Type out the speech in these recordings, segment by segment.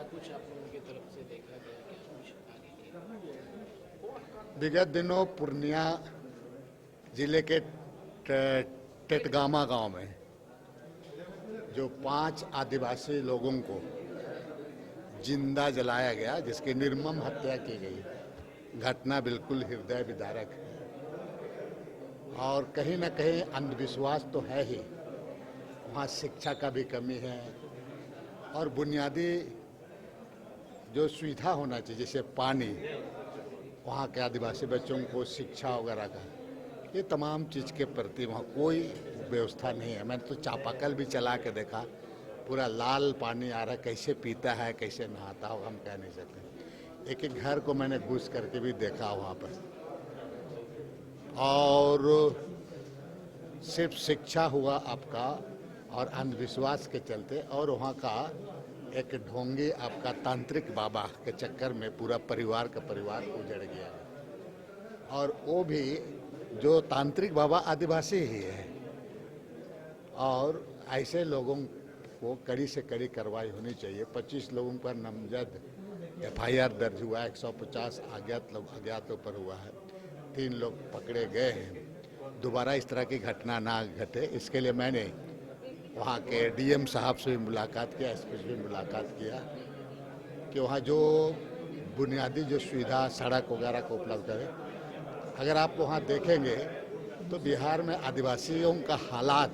कुछ आप लोगों की तरफ से देखा गया क्या कुछ आगे की? विगत दिनों पूर्णिया जिले के टेटगामा गांव में जो 5 आदिवासी लोगों को जिंदा जलाया गया, जिसकी निर्मम हत्या की गई, घटना बिल्कुल हृदय विदारक है। और कहीं ना कहीं अंधविश्वास तो है ही, वहाँ शिक्षा का भी कमी है और बुनियादी जो सुविधा होना चाहिए जैसे पानी, वहाँ के आदिवासी बच्चों को शिक्षा वगैरह का, ये तमाम चीज़ के प्रति वहाँ कोई व्यवस्था नहीं है। मैंने तो चापाकल भी चला के देखा, पूरा लाल पानी आ रहा है, कैसे पीता है कैसे नहाता हो हम कह नहीं सकते। एक एक घर को मैंने घुस करके भी देखा वहाँ पर, और सिर्फ शिक्षा हुआ आपका और अंधविश्वास के चलते, और वहाँ का एक ढोंगी आपका तांत्रिक बाबा के चक्कर में पूरा परिवार का परिवार उजड़ गया। और वो भी जो तांत्रिक बाबा आदिवासी ही है, और ऐसे लोगों को कड़ी से कड़ी कार्रवाई होनी चाहिए। 25 लोगों पर नामजद FIR दर्ज हुआ है, 150 अज्ञात पर हुआ है, 3 लोग पकड़े गए हैं। दोबारा इस तरह की घटना ना घटे, इसके लिए मैंने वहाँ के DM साहब से भी मुलाकात किया, SP से भी मुलाकात किया कि वहाँ जो बुनियादी जो सुविधा सड़क वगैरह को उपलब्ध करें। अगर आप वहाँ देखेंगे तो बिहार में आदिवासियों का हालात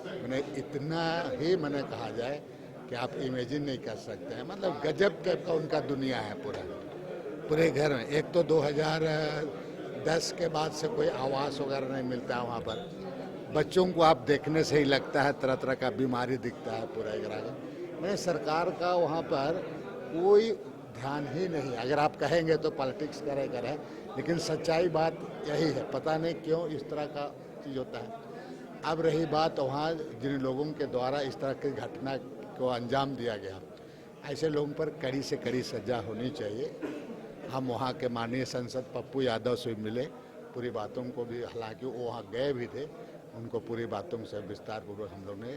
मैंने इतना ही मैंने कहा जाए कि आप इमेजिन नहीं कर सकते हैं। मतलब गजब टाइप का उनका दुनिया है पूरे घर में। एक तो 2010 के बाद से कोई आवास वगैरह नहीं मिलता है वहाँ पर। बच्चों को आप देखने से ही लगता है तरह तरह का बीमारी दिखता है पूरा एक। मैं सरकार का वहाँ पर कोई ध्यान ही नहीं। अगर आप कहेंगे तो पॉलिटिक्स करे, लेकिन सच्चाई बात यही है। पता नहीं क्यों इस तरह का चीज़ होता है। अब रही बात वहाँ जिन लोगों के द्वारा इस तरह की घटना को अंजाम दिया गया, ऐसे लोगों पर कड़ी से कड़ी सजा होनी चाहिए। हम वहाँ के माननीय सांसद पप्पू यादव से मिले, पूरी बातों को भी, हालांकि वो वहाँ गए भी थे, उनको पूरी बातों से विस्तार पूर्वक हम लोग ने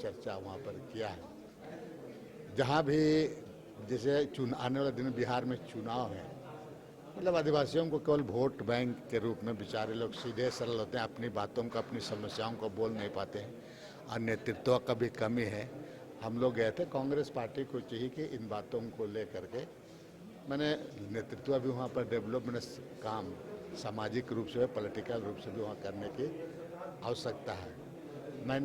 चर्चा वहाँ पर किया है। जहाँ भी जैसे आने वाले दिन बिहार में चुनाव है, मतलब आदिवासियों को केवल वोट बैंक के रूप में बेचारे लोग सीधे सरल होते हैं, अपनी बातों को अपनी समस्याओं को बोल नहीं पाते हैं, और नेतृत्व का भी कमी है। हम लोग गए थे, कांग्रेस पार्टी को चाहिए कि इन बातों को लेकर के मैंने नेतृत्व भी वहाँ पर डेवलपमेंट काम सामाजिक रूप से पॉलिटिकल रूप से भी वहाँ करने की आवश्यकता है।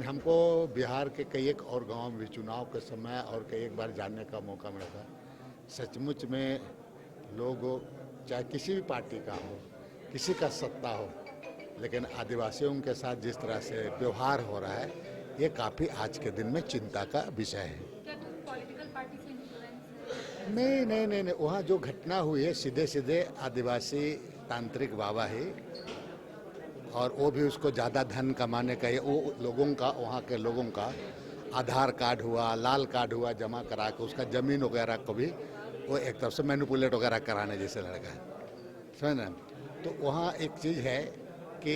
हमको बिहार के कई एक और गाँव में भी चुनाव के समय और कई एक बार जानने का मौका मिला था। सचमुच में लोग चाहे किसी भी पार्टी का हो, किसी का सत्ता हो, लेकिन आदिवासियों के साथ जिस तरह से व्यवहार हो रहा है, ये काफ़ी आज के दिन में चिंता का विषय है। क्या पॉलिटिकल पार्टी से इन्फ्लुएंस? नहीं, वहाँ जो घटना हुई है सीधे आदिवासी तांत्रिक बाबा ही, और वो भी उसको ज़्यादा धन कमाने का है। वो लोगों का, वहाँ के लोगों का आधार कार्ड हुआ, लाल कार्ड हुआ जमा करा के उसका ज़मीन वगैरह को भी वो एक तरफ से मैनिपुलेट वगैरह कराने जैसे लड़का है, समझ ना। तो वहाँ एक चीज़ है कि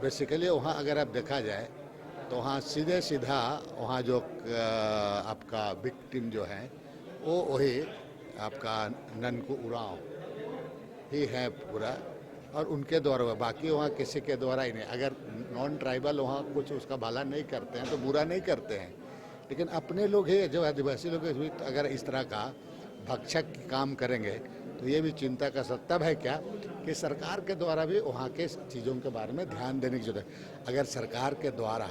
बेसिकली वहाँ अगर आप देखा जाए तो वहाँ सीधा वहाँ जो आपका विक्टिम जो है वो वही आपका ननकू उरांव ही है पूरा, और उनके द्वारा हुआ। बाकी वहाँ किसी के द्वारा ही नहीं। अगर नॉन ट्राइबल वहाँ कुछ उसका भला नहीं करते हैं तो बुरा नहीं करते हैं, लेकिन अपने लोग ही जो आदिवासी लोग अगर इस तरह का भक्षक काम करेंगे तो ये भी चिंता का तब है क्या कि सरकार के द्वारा भी वहाँ के चीज़ों के बारे में ध्यान देने की जरूरत है। अगर सरकार के द्वारा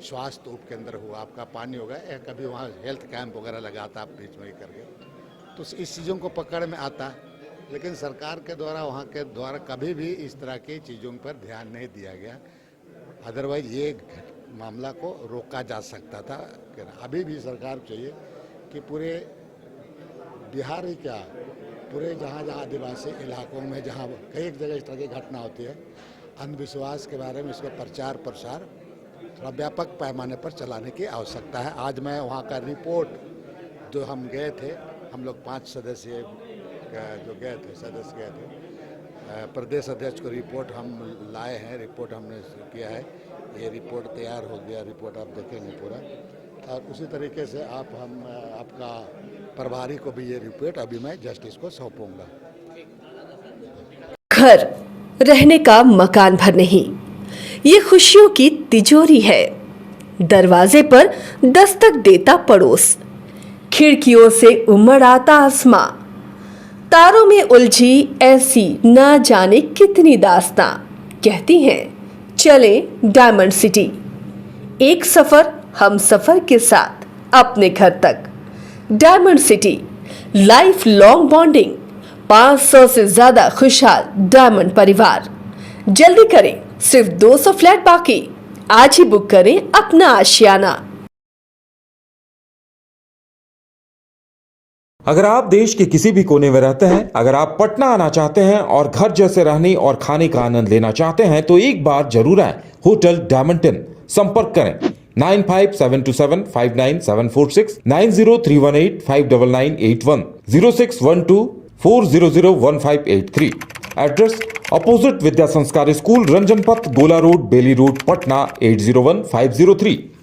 स्वास्थ्य उपकेंद्र हुआ, आपका पानी होगा, या कभी वहाँ हेल्थ कैंप वगैरह लगाता आप बीच में ही करके, तो इस चीज़ों को पकड़ में आता। लेकिन सरकार के द्वारा वहाँ के द्वारा कभी भी इस तरह की चीज़ों पर ध्यान नहीं दिया गया। अदरवाइज ये मामला को रोका जा सकता था। अभी भी सरकार चाहिए कि पूरे बिहार ही क्या, पूरे जहाँ आदिवासी इलाकों में जहाँ कई जगह इस तरह की घटना होती है, अंधविश्वास के बारे में इसका प्रचार प्रसार थोड़ा व्यापक पैमाने पर चलाने की आवश्यकता है। आज मैं वहाँ का रिपोर्ट जो हम गए थे, हम लोग 5 सदस्य जो गए थे, सदस्य गए थे, प्रदेश अध्यक्ष को रिपोर्ट हम लाए हैं, रिपोर्ट हमने किया है, ये रिपोर्ट तैयार हो गया। रिपोर्ट आप देखेंगे पूरा और उसी तरीके से आपका प्रभारी को भी ये रिपोर्ट अभी मैं जस्टिस को सौंपूंगा। घर रहने का मकान भर नहीं, ये खुशियों की तिजोरी है। दरवाजे पर दस्तक देता पड़ोस, खिड़कियों से उमड़ आता आसमां, तारों में उलझी ऐसी ना जाने कितनी दास्तां। कहती हैं चले डायमंड सिटी, एक सफर हम सफर के साथ अपने घर तक। Diamond city, life long bonding, 500 से ज्यादा खुशहाल डायमंड परिवार। जल्दी करें, सिर्फ 200 फ्लैट बाकी। आज ही बुक करें अपना आशियाना। अगर आप देश के किसी भी कोने में रहते हैं, अगर आप पटना आना चाहते हैं और घर जैसे रहने और खाने का आनंद लेना चाहते हैं तो एक बार जरूर आए होटल डायमंटन। संपर्क करें 9572759746, 9031859981, 0612400158 एड्रेस अपोजिट विद्या संस्कार स्कूल, रंजन पथ, गोला रोड, बेली रोड, पटना 801503।